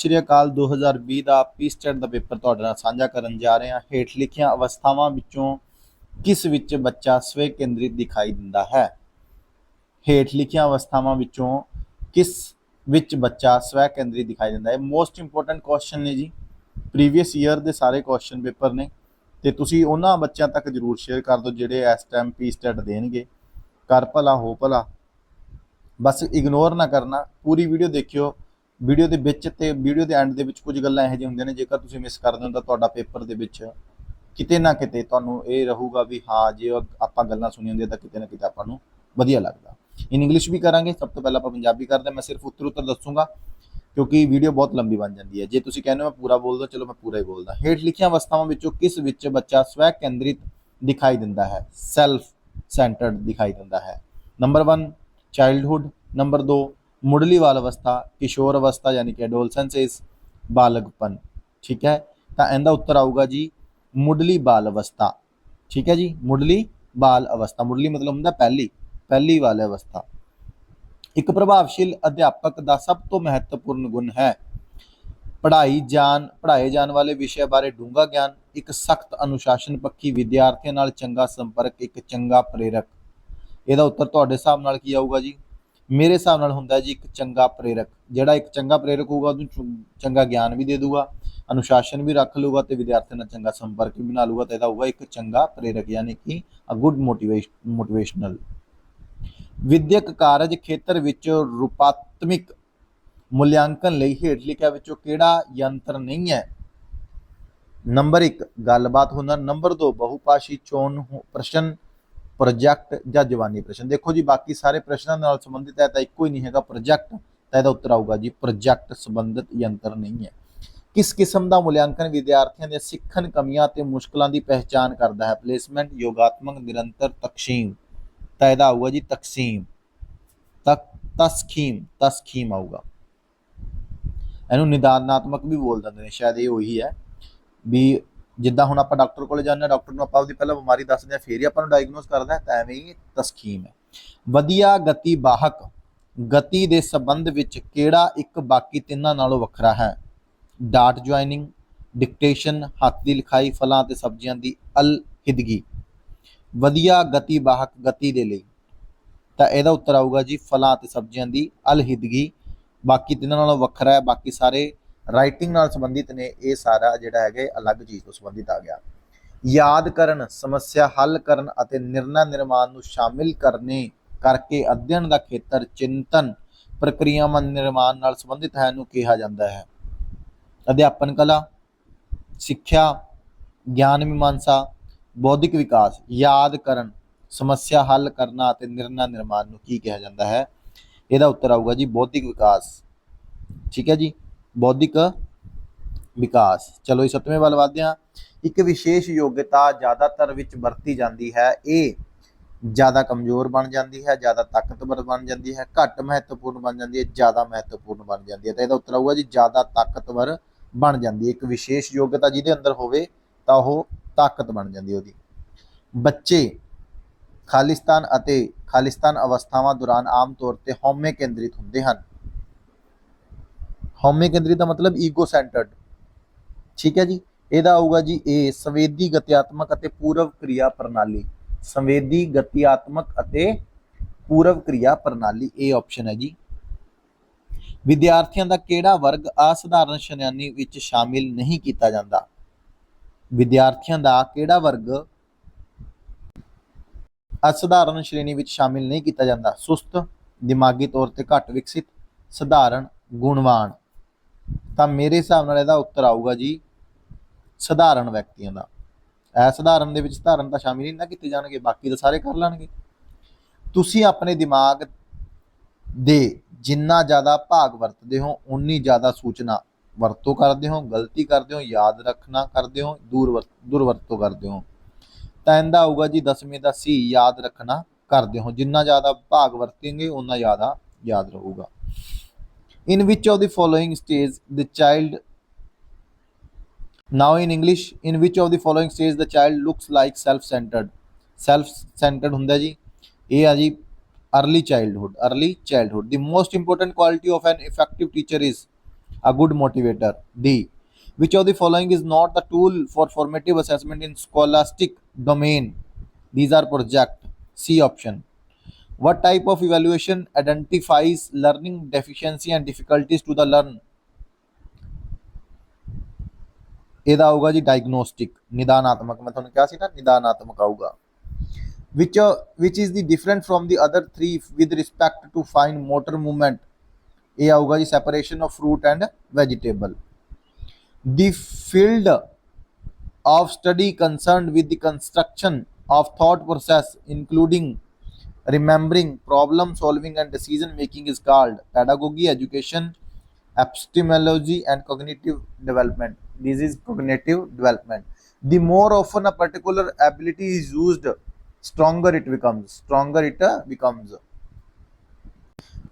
ਸ਼੍ਰੀ ਅਕਾਲ 2020 ਦਾ ਪੀਸਟੈਟ ਦਾ paper ਤੁਹਾਡੇ ਨਾਲ ਸਾਂਝਾ ਕਰਨ ਜਾ ਰਹੇ ਹਾਂ। ਹੇਠ ਲਿਖੀਆਂ ਅਵਸਥਾਵਾਂ ਵਿੱਚੋਂ ਕਿਸ ਵਿੱਚ ਬੱਚਾ ਸਵੈ ਕੇਂਦਰਿਤ ਦਿਖਾਈ ਦਿੰਦਾ ਹੈ? ਹੇਠ ਲਿਖੀਆਂ ਅਵਸਥਾਵਾਂ ਵਿੱਚੋਂ ਕਿਸ ਵਿੱਚ ਬੱਚਾ ਸਵੈ ਕੇਂਦਰਿਤ ਦਿਖਾਈ ਦਿੰਦਾ ਹੈ? ਮੋਸਟ ਇੰਪੋਰਟੈਂਟ ਕੁਐਸਚਨ ਨੇ ਜੀ, ਪ੍ਰੀਵੀਅਸ ਈਅਰ ਦੇ ਸਾਰੇ ਕੁਐਸਚਨ ਪੇਪਰ ਨੇ ਤੇ ਤੁਸੀਂ ਉਹਨਾਂ ਬੱਚਿਆਂ ਤੱਕ ਜਰੂਰ ਸ਼ੇਅਰ ਕਰ ਦਿਓ ਜਿਹੜੇ ਇਸ ਟਾਈਮ ਪੀਸਟੈਟ ਦੇਣਗੇ। ਕਰ ਭਲਾ ਹੋ ਭਲਾ, ਬਸ ਇਗਨੋਰ ਨਾ ਕਰਨਾ, ਪੂਰੀ ਵੀਡੀਓ ਦੇਖਿਓ। ਵੀਡੀਓ ਦੇ ਵਿੱਚ ਤੇ ਵੀਡੀਓ ਦੇ ਐਂਡ ਦੇ ਵਿੱਚ ਕੁਝ ਗੱਲਾਂ ਇਹੋ ਜਿਹੀਆਂ ਹੁੰਦੀਆਂ ਨੇ, ਜੇਕਰ ਤੁਸੀਂ ਮਿਸ ਕਰਦੇ ਹੋ ਤਾਂ ਤੁਹਾਡਾ ਪੇਪਰ ਦੇ ਵਿੱਚ ਕਿਤੇ ਨਾ ਕਿਤੇ ਤੁਹਾਨੂੰ ਇਹ ਰਹੂਗਾ ਵੀ ਹਾਂ ਜੇ ਆਪਾਂ ਗੱਲਾਂ ਸੁਣੀਆਂ ਹੁੰਦੀਆਂ ਤਾਂ ਕਿਤੇ ਨਾ ਕਿਤੇ ਆਪਾਂ ਨੂੰ ਵਧੀਆ ਲੱਗਦਾ। ਇਨ ਇੰਗਲਿਸ਼ ਵੀ ਕਰਾਂਗੇ, ਸਭ ਤੋਂ ਪਹਿਲਾਂ ਆਪਾਂ ਪੰਜਾਬੀ ਕਰਦੇ ਹਾਂ। ਮੈਂ ਸਿਰਫ ਉੱਤਰ ਦੱਸੂਗਾ ਕਿਉਂਕਿ ਵੀਡੀਓ ਬਹੁਤ ਲੰਬੀ ਬਣ ਜਾਂਦੀ ਹੈ। ਜੇ ਤੁਸੀਂ ਕਹਿੰਦੇ ਹੋ ਮੈਂ ਪੂਰਾ ਬੋਲਦਾ, ਚਲੋ ਮੈਂ ਪੂਰਾ ਹੀ ਬੋਲਦਾ। ਹੇਠ ਲਿਖੀਆਂ ਅਵਸਥਾਵਾਂ ਵਿੱਚੋਂ ਕਿਸ ਵਿੱਚ ਬੱਚਾ ਸਵੈ ਕੇਂਦਰਿਤ ਦਿਖਾਈ ਦਿੰਦਾ ਹੈ? ਸੈਲਫ ਸੈਂਟਰਡ ਦਿਖਾਈ ਦਿੰਦਾ ਹੈ। ਨੰਬਰ 1 ਚਾਈਲਡਹੁੱਡ, ਨੰਬਰ 2 मुढ़ली बाल अवस्था, किशोर अवस्था यानी कि एडोलसेंस, बालगपन। ठीक है, तो इनका उत्तर आऊगा जी मुढ़ली बाल अवस्था। ठीक है जी, मुढ़ली बाल अवस्था, मुढ़ली मतलब होंगे पहली बाल अवस्था। एक प्रभावशील अध्यापक का सब तो महत्वपूर्ण गुण है पढ़ाए जाने वाले विषय बारे डूंगा ज्ञान, एक सख्त अनुशासन पक्षी विद्यार्थियों नाल चंगा संपर्क, एक चंगा प्रेरक। ਇਹਦਾ उत्तर ਤੁਹਾਡੇ ਹਿਸਾਬ ਨਾਲ ਕੀ ਆਊਗਾ ਜੀ? ਮੇਰੇ ਹਿਸਾਬ ਨਾਲ ਹੁੰਦਾ ਜੀ ਇੱਕ ਚੰਗਾ ਪ੍ਰੇਰਕ। ਜਿਹੜਾ ਇੱਕ ਚੰਗਾ ਪ੍ਰੇਰਕ ਹੋਊਗਾ ਉਹਨੂੰ ਚੰਗਾ ਗਿਆਨ ਵੀ ਦੇ ਦੂਗਾ, ਅਨੁਸ਼ਾਸਨ ਵੀ ਰੱਖ ਲੂਗਾ ਤੇ ਵਿਦਿਆਰਥੀਆਂ ਨਾਲ ਚੰਗਾ ਸੰਪਰਕ ਵੀ ਬਣਾ ਲੂਗਾ। ਤਾਂ ਇਹਦਾ ਹੋਊਗਾ ਇੱਕ ਚੰਗਾ ਪ੍ਰੇਰਕ, ਯਾਨੀ ਕਿ ਅ ਗੁੱਡ ਮੋਟੀਵੇਸ਼ਨਲ। ਵਿਦਿਅਕ ਕਾਰਜ ਖੇਤਰ ਵਿੱਚ ਰੂਪਾਤਮਿਕ ਮੁਲਾਂਕਣ ਲਈ ਹੇਠ ਲਿਖਿਆ ਵਿੱਚੋਂ ਕਿਹੜਾ ਯੰਤਰ ਨਹੀਂ ਹੈ? ਨੰਬਰ 1 ਗੱਲਬਾਤ ਹੁਨਰ, ਨੰਬਰ 2 ਬਹੁਭਾਸ਼ੀ ਚੋਣ ਪ੍ਰਸ਼ਨ, प्रोजैक्ट या जवानी प्रश्न। देखो जी बाकी सारे प्रश्नों नाल संबंधित है तो एको ही नहीं है प्रोजैक्ट, तो इसका उत्तर आऊगा जी प्रोजैक्ट संबंधित यंत्र नहीं है। किस किस्म का मूल्यांकन विद्यार्थियों के सीखण कमियां ते मुश्किलों की पहचान करता है? प्लेसमेंट, योगात्मक, निरंतर, तकसीम। तो इसका आऊगा जी तकसीम, तस्खीम आऊगा। इनू निदानात्मक भी बोल देंगे ने, शायद ये वही है भी जिदा हुण आपां डॉक्टर कोले जाने, डॉक्टर नूं आपां आपदी पहलां बीमारी दसदे फिर ही आपां नूं डायग्नोज करदा है, तां एवें ही तस्खीम है। वधिया गति बाहक गति दे संबंध विच किहड़ा एक बाकी तिन्नां नालों वखरा है? डाट ज्वाइनिंग, डिक्टेशन, हत्थ दी लिखाई, फलां ते सब्जियां दी अलहिदगी। वधिया गति बाहक गति दे लई तां इहदा उत्तर आऊगा जी फलां ते सब्जियां दी अलहिदगी। बाकी तिन्नां नालों वखरा है, बाकी सारे राइटिंग नाल संबंधित ने, ये सारा जिहड़ा है अलग चीज़ तो संबंधित आ गया। याद करन, समस्या हल करन अते निर्णय निर्माण नूं शामिल करने करके अध्ययन का खेतर चिंतन प्रक्रियावां निर्माण नाल संबंधित है, नूं कहा जाता है। अध्यापन कला, सिक्ख्या, ज्ञान मीमांसा, बौद्धिक विकास। याद करन, समस्या हल करना अते निर्णय निर्माण नूं की कहा जाता है? इहदा उत्तर आऊगा जी बौद्धिक विकास। ठीक है जी, बौद्धिक विकास। चलो इस 7वें वाल वधदे हां। एक विशेष योग्यता ज़्यादातर विच वरती जाती है, ये ज़्यादा कमज़ोर बन जाती है, ज़्यादा ताकतवर बन जाती है, घट महत्वपूर्ण बन जाती है, ज़्यादा महत्वपूर्ण बन जाती है। तो इसका उत्तर आऊगा जी ज़्यादा ताकतवर बन जाती है। एक विशेष योग्यता जिहदे अंदर होवे तां ओह ताकत बन जाती है उहदी। बच्चे खालिस्तान अवस्थावां दौरान आम तौर पर हौमे केंद्रित होंदे हन। हौमे केंद्रित का मतलब ईगो सेंटर्ड। ठीक है जी, ਇਹਦਾ ਆਊਗਾ जी ए संवेदी गतियात्मक ਅਤੇ पूर्व क्रिया प्रणाली। संवेदी गतियात्मक ਅਤੇ पूर्व क्रिया प्रणाली, ए ऑप्शन है जी। विद्यार्थियों का ਕਿਹੜਾ वर्ग असाधारण श्रेणी ਵਿੱਚ शामिल नहीं किया जाता? विद्यार्थियों का ਕਿਹੜਾ वर्ग असाधारण श्रेणी ਵਿੱਚ शामिल नहीं किया जाता? सुस्त, दिमागी तौर पर घट विकसित, सधारण, गुणवान। तो मेरे हिसाब नाल इहदा उत्तर आऊगा जी सधारण व्यक्तियों का। असधारण दे विच सधारण तो शामिल ही ना किए जाएंगे, बाकी तो सारे कर लैणगे। तुसीं अपने दिमाग दे जिन्ना ज़्यादा भाग वरतते हो उन्नी ज़्यादा सूचना वरतों करते हो, गलती करते हो, याद रखना करते हो, दुरवरतों करते हो। तो इहदा आऊगा जी 10वें का सी, याद रखना करते हो। जिन्ना ज़्यादा भाग वरतेंगे उन्ना ज़्यादा याद रहूगा। In which of the following stage the child, now in English, in which of the following stage the child looks like self-centered ਹੁੰਦਾ ਜੀ? ਇਹ ਆ ਜੀ early childhood। The most important quality of an effective teacher is a good motivator. D, which of the following is not the tool for formative assessment in scholastic domain? These are project. C option. What type of evaluation identifies learning deficiency and difficulties to the learn? ਇਹਦਾ ਆਊਗਾ ਜੀ diagnostic, ਨਿਦਾਨਾਤਮਕ। ਮੈਂ ਤੁਹਾਨੂੰ ਕਿਹਾ ਸੀ ਨਾ ਨਿਦਾਨਾਤਮਕ ਆਊਗਾ। which is the different from the other three with respect to fine motor movement? ਇਹ ਆਊਗਾ ਜੀ separation of fruit and vegetable। the field of study concerned with the construction of thought process including remembering, problem solving and decision making is called pedagogy, education, epistemology and cognitive development. This is cognitive development. The more often a particular ability is used, stronger it becomes.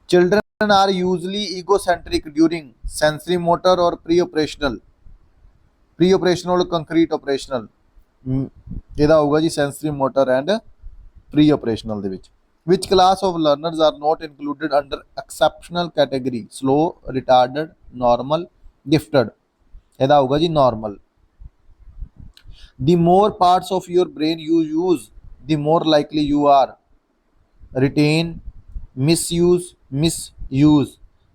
Children are usually egocentric during sensory motor or pre-operational or concrete operational? ਇਹਦਾ ਹੋਊਗਾ ਜੀ sensory motor and pre-operational ਦੇ ਵਿੱਚ। which class of learners are not included under exceptional category? slow, retarded, normal, gifted? ਇਹਦਾ ਹੋਊਗਾ ਜੀ normal। the more parts of your brain you use, the more likely you are retain, misuse,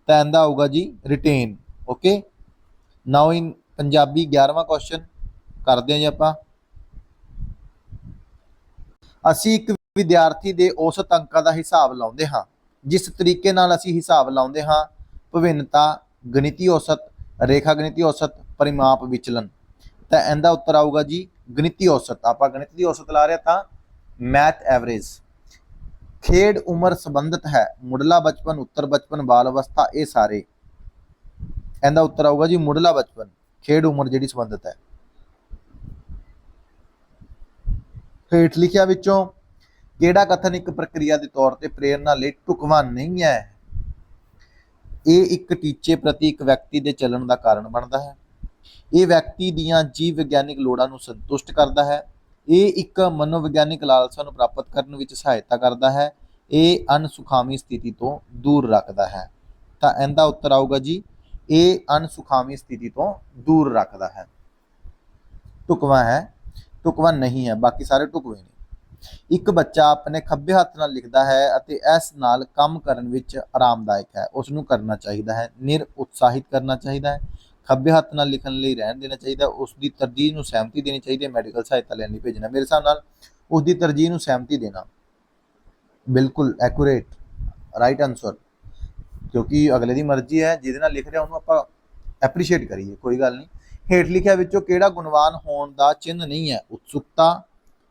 ਤਾਂ ਇਹਦਾ ਹੋਊਗਾ ਜੀ retain। okay, now in Punjabi 11ਵਾਂ question ਕਰਦੇ ਹਾਂ ਜੀ ਆਪਾਂ। ਅਸੀਂ ਇੱਕ ਵਿਦਿਆਰਥੀ ਦੇ ਔਸਤ ਅੰਕਾਂ ਦਾ ਹਿਸਾਬ ਲਾਉਂਦੇ ਹਾਂ। ਜਿਸ ਤਰੀਕੇ ਨਾਲ ਅਸੀਂ ਹਿਸਾਬ ਲਾਉਂਦੇ ਹਾਂ, ਭਿੰਨਤਾ, ਗਣਿਤੀ ਔਸਤ, ਰੇਖਾ ਗਣਿਤੀ ਔਸਤ, ਪਰਿਮਾਪ ਵਿਚਲਨ, ਤਾਂ ਇਹਦਾ ਉੱਤਰ ਆਊਗਾ ਜੀ ਗਣਿਤੀ ਔਸਤ। ਆਪਾਂ ਗਣਿਤ ਦੀ ਔਸਤ ਲਾ ਰਹੇ ਤਾਂ ਮੈਥ ਐਵਰੇਜ। ਖੇਡ ਉਮਰ ਸੰਬੰਧਿਤ ਹੈ, ਮੁੱਢਲਾ ਬਚਪਨ, ਉੱਤਰ ਬਚਪਨ, ਬਾਲ ਅਵਸਥਾ, ਇਹ ਸਾਰੇ। ਇਹਦਾ ਉੱਤਰ ਆਊਗਾ ਜੀ ਮੁੱਢਲਾ ਬਚਪਨ, ਖੇਡ ਉਮਰ ਜਿਹੜੀ ਸੰਬੰਧਿਤ ਹੈ। ਹੇਠ ਲਿਖਿਆ ਵਿੱਚੋਂ ਕਿਹੜਾ ਕਥਨ ਇੱਕ ਪ੍ਰਕਿਰਿਆ ਦੇ ਤੌਰ ਤੇ ਪ੍ਰੇਰਨਾ ਲਈ ਢੁਕਵਾਂ ਨਹੀਂ ਹੈ? ਇਹ ਇੱਕ ਟੀਚੇ ਪ੍ਰਤੀ ਇੱਕ ਵਿਅਕਤੀ ਦੇ ਚੱਲਣ ਦਾ ਕਾਰਨ ਬਣਦਾ ਹੈ। ਇਹ ਵਿਅਕਤੀ ਦੀਆਂ ਜੀਵ ਵਿਗਿਆਨਿਕ ਲੋੜਾਂ ਨੂੰ ਸੰਤੁਸ਼ਟ ਕਰਦਾ ਹੈ। ਇਹ ਇੱਕ ਮਨੋਵਿਗਿਆਨਿਕ ਲਾਲਸਾ ਨੂੰ ਪ੍ਰਾਪਤ ਕਰਨ ਵਿੱਚ ਸਹਾਇਤਾ ਕਰਦਾ ਹੈ। ਇਹ ਅਣਸੁਖਾਵੀਂ ਸਥਿਤੀ ਤੋਂ ਦੂਰ ਰੱਖਦਾ ਹੈ। ਤਾਂ ਇਹਦਾ ਉੱਤਰ ਆਊਗਾ ਜੀ ਇਹ ਅਣਸੁਖਾਵੀਂ ਸਥਿਤੀ ਤੋਂ ਦੂਰ ਰੱਖਦਾ ਹੈ। ਢੁਕਵਾਂ ਹੈ, ਢੁਕਵਾਂ ਨਹੀਂ ਹੈ, ਬਾਕੀ ਸਾਰੇ ਢੁਕਵੇਂ ਨੇ। ਇੱਕ ਬੱਚਾ ਆਪਣੇ ਖੱਬੇ ਹੱਥ ਨਾਲ ਲਿਖਦਾ ਹੈ ਅਤੇ ਇਸ ਨਾਲ ਕੰਮ ਕਰਨ ਵਿੱਚ ਆਰਾਮਦਾਇਕ ਹੈ, ਉਸ ਨੂੰ ਕਰਨਾ ਚਾਹੀਦਾ ਹੈ। ਉਤਸ਼ਾਹਿਤ ਕਰਨਾ ਚਾਹੀਦਾ ਹੈ। ਖੱਬੇ ਹੱਥ ਨਾਲ ਲਿਖਣ ਲਈ ਰਹਿਣ ਦੇਣਾ ਚਾਹੀਦਾ। ਉਸ ਦੀ ਤਰਜੀਹ ਨੂੰ ਸਹਿਮਤੀ ਦੇਣੀ ਚਾਹੀਦੀ ਹੈ। ਮੈਡੀਕਲ ਸਹਾਇਤਾ ਲੈਣ ਲਈ ਭੇਜਣਾ। ਮੇਰੇ ਹਿਸਾਬ ਨਾਲ ਉਸ ਦੀ ਤਰਜੀਹ ਨੂੰ ਸਹਿਮਤੀ ਦੇਣਾ ਬਿਲਕੁਲ ਐਕੂਰੇਟ ਰਾਈਟ ਆਨਸਰ, ਕਿਉਂਕਿ ਅਗਲੇ ਦੀ ਮਰਜ਼ੀ ਹੈ। ਜਿਹਦੇ ਨਾਲ ਲਿਖ ਰਿਹਾ ਉਹਨੂੰ ਆਪਾਂ ਐਪਰੀਸ਼ੀਏਟ ਕਰੀਏ, ਕੋਈ ਗੱਲ ਨਹੀਂ। ਹੇਠ ਲਿਖਿਆ ਵਿੱਚੋਂ ਕਿਹੜਾ ਗੁਣਵਾਨ ਹੋਣ ਦਾ ਚਿੰਨ੍ਹ ਨਹੀਂ ਹੈ? ਉਤਸੁਕਤਾ,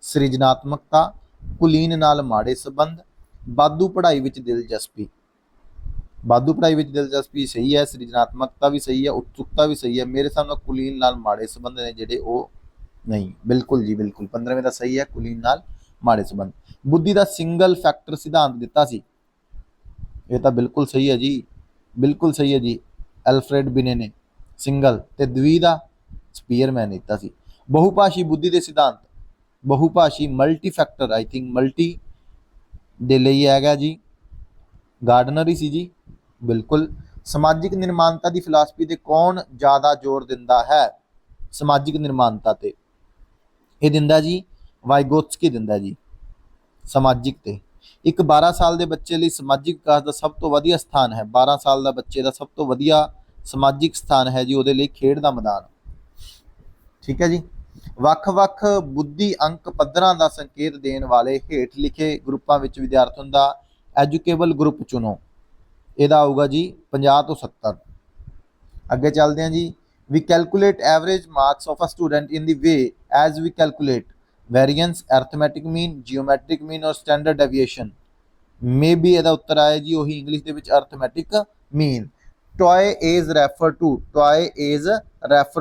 ਸ੍ਰਿਜਨਾਤਮਕਤਾ, ਕੁਲੀਨ ਨਾਲ ਮਾੜੇ ਸੰਬੰਧ, ਵਾਧੂ ਪੜ੍ਹਾਈ ਵਿੱਚ ਦਿਲਚਸਪੀ। ਵਾਧੂ ਪੜ੍ਹਾਈ ਵਿੱਚ ਦਿਲਚਸਪੀ ਸਹੀ ਹੈ, ਸ੍ਰਿਜਨਾਤਮਕਤਾ ਵੀ ਸਹੀ ਹੈ, ਉਤਸੁਕਤਾ ਵੀ ਸਹੀ ਹੈ। ਮੇਰੇ ਹਿਸਾਬ ਨਾਲ ਕੁਲੀਨ ਨਾਲ ਮਾੜੇ ਸੰਬੰਧ ਨੇ ਜਿਹੜੇ ਉਹ ਨਹੀਂ। ਬਿਲਕੁਲ ਜੀ ਬਿਲਕੁਲ, 15ਵੇਂ ਦਾ ਸਹੀ ਹੈ, ਕੁਲੀਨ ਨਾਲ ਮਾੜੇ ਸੰਬੰਧ। ਬੁੱਧੀ ਦਾ ਸਿੰਗਲ ਫੈਕਟਰ ਸਿਧਾਂਤ ਦਿੱਤਾ ਸੀ, ਇਹ ਤਾਂ ਬਿਲਕੁਲ ਸਹੀ ਹੈ ਜੀ, ਬਿਲਕੁਲ ਸਹੀ ਹੈ ਜੀ। ਐਲਫਰੈਡ ਬਿਨੇ ਨੇ ਸਿੰਗਲ ਤੇ ਦਵੀ ਦਾ ਸਪੀਅਰਮੈਨ ਦਿੱਤਾ ਸੀ। ਬਹੁਭਾਸ਼ੀ ਬੁੱਧੀ ਦੇ ਸਿਧਾਂਤ, ਬਹੁਭਾਸ਼ੀ multi factor, I think multi ਦੇ ਲਈ ਹੈਗਾ ਜੀ, ਗਾਰਡਨਰ ਹੀ ਸੀ ਜੀ ਬਿਲਕੁਲ। ਸਮਾਜਿਕ ਨਿਰਮਾਨਤਾ ਦੀ ਫਿਲਾਸਫੀ ਤੇ ਕੌਣ ਜ਼ਿਆਦਾ ਜ਼ੋਰ ਦਿੰਦਾ ਹੈ? ਸਮਾਜਿਕ ਨਿਰਮਾਨਤਾ ਤੇ ਇਹ ਦਿੰਦਾ ਜੀ ਵਾਈਗੋਤਸਕੀ ਦਿੰਦਾ ਜੀ ਸਮਾਜਿਕ ਤੇ। ਇੱਕ 12 ਸਾਲ ਦੇ ਬੱਚੇ ਲਈ ਸਮਾਜਿਕ ਵਿਕਾਸ ਦਾ ਸਭ ਤੋਂ ਵਧੀਆ ਸਥਾਨ ਹੈ। 12 ਸਾਲ ਦਾ ਬੱਚੇ ਦਾ ਸਭ ਤੋਂ ਵਧੀਆ ਸਮਾਜਿਕ ਸਥਾਨ ਹੈ ਜੀ ਉਹਦੇ ਲਈ ਖੇਡ ਦਾ ਮੈਦਾਨ। ਠੀਕ ਹੈ ਜੀ। ਵੱਖ-ਵੱਖ ਬੁੱਧੀ ਅੰਕ ਪੱਧਰਾਂ ਦਾ ਸੰਕੇਤ ਦੇਣ ਵਾਲੇ ਹੇਠ ਲਿਖੇ ਗਰੁੱਪਾਂ ਵਿੱਚ ਵਿਦਿਆਰਥੀਆਂ ਦਾ ਐਜੂਕੇਬਲ ਗਰੁੱਪ ਚੁਣੋ। ਇਹਦਾ ਆਊਗਾ ਜੀ 50 ਤੋਂ 70। ਅੱਗੇ ਚੱਲਦੇ ਹਾਂ ਜੀ। We calculate average marks of a student in the way as we calculate variance, arithmetic mean, geometric mean ਔਰ ਸਟੈਂਡਰਡ ਡੈਵੀਏਸ਼ਨ। ਮੇ ਬੀ ਇਹਦਾ ਉੱਤਰ ਆਇਆ ਜੀ ਉਹੀ ਇੰਗਲਿਸ਼ ਦੇ ਵਿੱਚ arithmetic mean. Toy age refer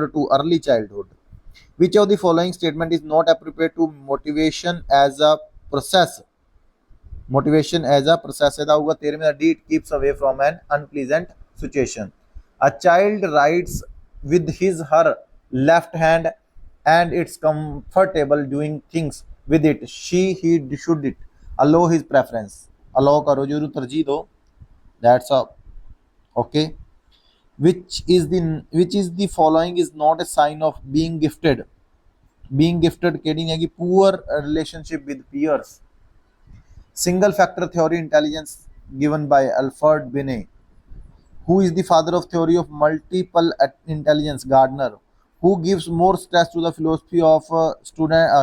to early childhood. Which of the following statement is not appropriate to motivation as a process? Motivation as a process ਇਹਦਾ ਹੋਊਗਾ 13ਵੇਂ ਦਾ D, it keeps away from an unpleasant situation. A child writes with his her left hand and it's comfortable doing things with it. She, he, should it. Allow his preference. Allow ਕਰੋ ਜੀ, ਉਹਨੂੰ ਤਰਜੀਹ ਦਿਓ। That's all. Okay. which is the following is not a sign of being gifted. being gifted ਕਿਹੜੀ ਹੈਗੀ? poor relationship with peers. single factor theory intelligence given by Alfred Binet. Who is the father of theory of multiple intelligence? Gardner. Who gives more stress to the philosophy of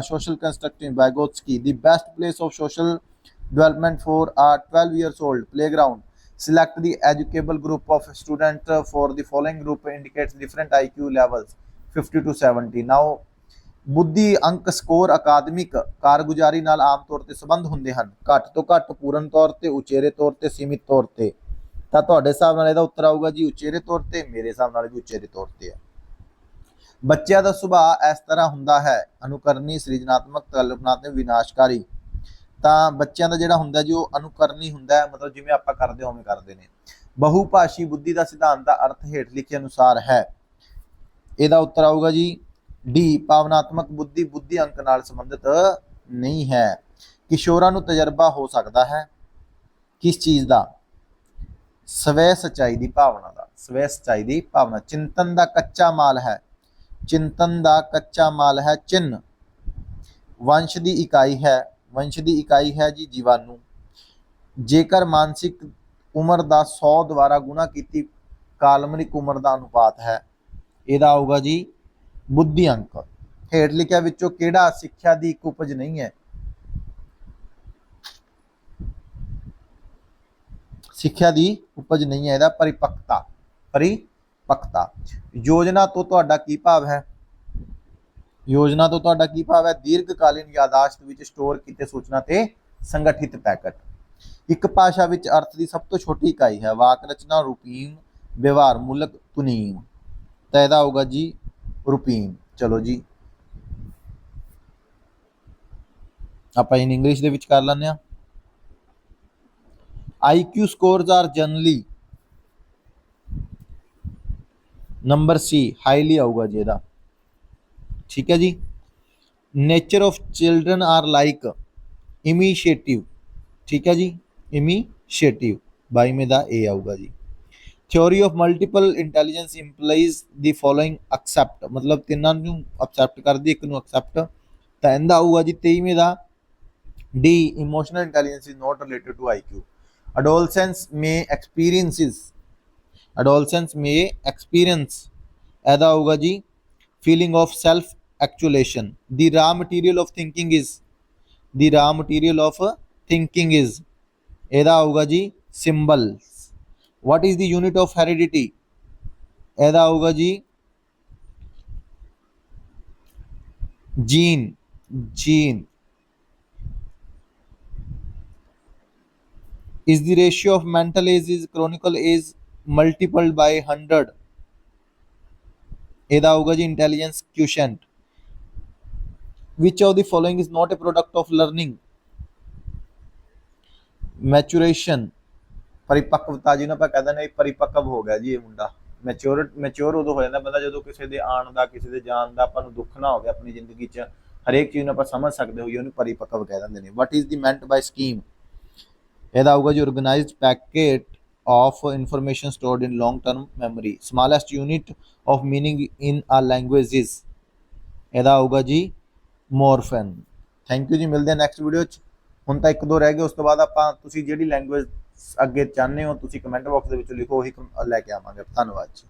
social construction? Vygotsky. The best place of social development for a 12 years old? Playground. Select the educable group of students for the following group indicates different IQ levels 50 to 70. Now ਬੁੱਧੀ ਅੰਕ score ਅਕਾਦਮਿਕ ਕਾਰਗੁਜ਼ਾਰੀ ਨਾਲ ਆਮ ਤੌਰ ਤੇ ਸੰਬੰਧ ਹੁੰਦੇ ਹਨ, ਘੱਟ ਤੋਂ ਘੱਟ, ਪੂਰਨ ਤੌਰ ਤੇ, ਉਚੇਰੇ ਤੌਰ ਤੇ, ਸੀਮਿਤ ਤੌਰ ਤੇ। ਤਾਂ ਤੁਹਾਡੇ ਹਿਸਾਬ ਨਾਲ ਇਹਦਾ ਉੱਤਰ ਆਊਗਾ ਜੀ ਉਚੇਰੇ ਤੌਰ ਤੇ, ਮੇਰੇ ਹਿਸਾਬ ਨਾਲ ਵੀ ਉਚੇਰੇ ਤੌਰ ਤੇ ਹੈ। ਬੱਚਿਆਂ ਦਾ ਸੁਭਾਅ ਇਸ ਤਰ੍ਹਾਂ ਹੁੰਦਾ ਹੈ, ਅਨੁਕਰਨੀ, ਸ੍ਰਿਜਨਾਤਮਕ, ਕਲਪਨਾਤਮਕ, ਵਿਨਾਸ਼ਕਾਰੀ। ਤਾਂ ਬੱਚਿਆਂ ਦਾ ਜਿਹੜਾ ਹੁੰਦਾ ਜੀ ਉਹ ਅਨੁਕਰਨੀ ਹੁੰਦਾ ਹੈ, ਮਤਲਬ ਜਿਵੇਂ ਆਪਾਂ ਕਰਦੇ ਉਵੇਂ ਕਰਦੇ ਨੇ। ਬਹੁਭਾਸ਼ੀ ਬੁੱਧੀ ਦਾ ਸਿਧਾਂਤ ਦਾ ਅਰਥ ਹੇਠ ਲਿਖੇ ਅਨੁਸਾਰ ਹੈ। ਇਹਦਾ ਉੱਤਰ ਆਊਗਾ ਜੀ डी ਭਾਵਨਾਤਮਕ ਬੁੱਧੀ ਬੁੱਧੀ ਅੰਕ ਨਾਲ ਸੰਬੰਧਿਤ ਨਹੀਂ ਹੈ। ਕਿਸ਼ੋਰਾਂ ਨੂੰ ਤਜਰਬਾ ਹੋ ਸਕਦਾ ਹੈ ਕਿਸ ਚੀਜ਼ ਦਾ? ਸਵੈ ਸੱਚਾਈ ਦੀ ਭਾਵਨਾ ਦਾ, ਸਵੈ ਸੱਚਾਈ ਦੀ ਭਾਵਨਾ। ਚਿੰਤਨ ਦਾ ਕੱਚਾ ਮਾਲ ਹੈ, ਚਿੰਤਨ ਦਾ ਕੱਚਾ ਮਾਲ ਹੈ ਚਿੰਨ। ਵੰਸ਼ ਦੀ ਇਕਾਈ ਹੈ, ਵੰਸ਼ ਦੀ ਇਕਾਈ ਹੈ ਜੀ ਜੀਵਾਣੂ। ਜੇਕਰ ਮਾਨਸਿਕ ਉਮਰ ਦਾ 100 ਦੁਆਰਾ ਗੁਣਾ ਕੀਤੀ ਕਾਲਮਨਿਕ ਉਮਰ ਦਾ ਅਨੁਪਾਤ ਹੈ, ਇਹਦਾ ਆਊਗਾ ਜੀ ਬੁੱਧੀ ਅੰਕ। ਹੇਠ ਲਿਖਿਆ ਵਿੱਚੋਂ ਕਿਹੜਾ ਸਿੱਖਿਆ ਦੀ ਇੱਕ ਉਪਜ ਨਹੀਂ ਹੈ? ਸਿੱਖਿਆ ਦੀ ਉਪਜ ਨਹੀਂ ਹੈ, ਇਹਦਾ ਪਰਿਪੱਕਤਾ, ਪਰਿਪੱਕਤਾ। ਯੋਜਨਾ ਤੋਂ ਤੁਹਾਡਾ ਕੀ ਭਾਵ ਹੈ? ਯੋਜਨਾ ਤੋਂ ਤੁਹਾਡਾ ਕੀ ਭਾਵ ਹੈ? ਦੀਰਘਕਾਲੀਨ ਯਾਦਾਸ਼ਤ ਵਿੱਚ ਸਟੋਰ ਕੀਤੇ ਸੂਚਨਾ ਤੇ ਸੰਗਠਿਤ ਪੈਕਟ। ਇੱਕ ਭਾਸ਼ਾ ਵਿੱਚ ਅਰਥ ਦੀ ਸਭ ਤੋਂ ਛੋਟੀ ਇਕਾਈ ਹੈ, ਵਾਕ ਰਚਨਾ, ਰੂਪੀਨ, ਵਿਵਹਾਰ ਮੂਲਕ, ਤੁਨੀਮ। ਤਾਂ ਇਹਦਾ ਆਊਗਾ ਜੀ ਰੂਪੀਨ। ਚਲੋ ਜੀ ਆਪਾਂ ਇਨ ਇੰਗਲਿਸ਼ ਦੇ ਵਿੱਚ ਕਰ ਲੈਂਦੇ ਹਾਂ। IQ scores are generally number C highly ਆਊਗਾ ਜੀ ਇਹਦਾ, ਠੀਕ ਹੈ ਜੀ। Nature of children are like initiative, ਠੀਕ ਹੈ ਜੀ, ਇਨੀਸ਼ੀਏਟਿਵ 22ਵੇਂ ਦਾ A ਆਊਗਾ ਜੀ। Theory of multiple intelligence employees the following accept, ਮਤਲਬ ਤਿੰਨਾਂ ਨੂੰ ਐਕਸੈਪਟ ਕਰਦੀ, ਇੱਕ ਨੂੰ ਐਕਸੈਪਟ। ਤਾਂ ਇਹਦਾ ਆਊਗਾ ਜੀ 23ਵੇਂ ਦਾ D emotional intelligence is not related to IQ। adolescence may experiences, adolescence may experience, ਇਹਦਾ ਆਊਗਾ ਜੀ feeling of self actualization। the raw material of thinking is, the raw material of thinking is, ਇਹਦਾ ਆਊਗਾ ਜੀ symbols। what is the unit of heredity? ਇਹਦਾ ਆਊਗਾ ਜੀ gene, gene। is the ratio of mental age is chronicle age multiplied by 100? ਇਹਦਾ ਆਊਗਾ ਜੀ intelligence quotient। which of the following is not a product of learning? maturation, ਪਰਿਪੱਕਵਤਾ, ਜਿਹਨੂੰ ਆਪਾਂ ਕਹਿੰਦੇ ਨੇ ਪਰਿਪੱਕਵ ਹੋ ਗਿਆ ਜੀ ਇਹ ਮੁੰਡਾ। ਮੈਚਿਓਰ ਉਦੋਂ ਹੋ ਜਾਂਦਾ ਬੰਦਾ ਜਦੋਂ ਕਿਸੇ ਦੇ ਆਉਣ ਦਾ, ਕਿਸੇ ਦੇ ਜਾਣ ਦਾ ਆਪਾਂ ਨੂੰ ਦੁੱਖ ਨਾ ਹੋਵੇ ਆਪਣੀ ਜ਼ਿੰਦਗੀ 'ਚ, ਹਰੇਕ ਚੀਜ਼ ਨੂੰ ਆਪਾਂ ਸਮਝ ਸਕਦੇ ਹੋਈਏ, ਉਹਨੂੰ ਪਰਿਪੱਕਵ ਕਹਿ ਦਿੰਦੇ ਨੇ। what is the meant by scheme? ਇਹਦਾ ਆਊਗਾ ਜੀ organized packet of information stored in long term memory। smallest unit of meaning in a language is, ਇਹਦਾ ਆਊਗਾ ਜੀ morpheme। ਥੈਂਕ ਯੂ ਜੀ, ਮਿਲਦੇ ਹਾਂ ਨੈਕਸਟ ਵੀਡੀਓ 'ਚ। ਹੁਣ ਤਾਂ ਇੱਕ ਦੋ ਰਹਿ ਗਏ, ਉਸ ਤੋਂ ਬਾਅਦ ਆਪਾਂ ਤੁਸੀਂ ਜਿਹੜੀ ਲੈਂਗੁਏਜ ਅੱਗੇ ਚਾਹੁੰਦੇ ਹੋ ਤੁਸੀਂ ਕਮੈਂਟ ਬਾਕਸ ਦੇ ਵਿੱਚ ਲਿਖੋ, ਉਹੀ ਲੈ ਕੇ ਆਵਾਂਗੇ। ਧੰਨਵਾਦ ਜੀ।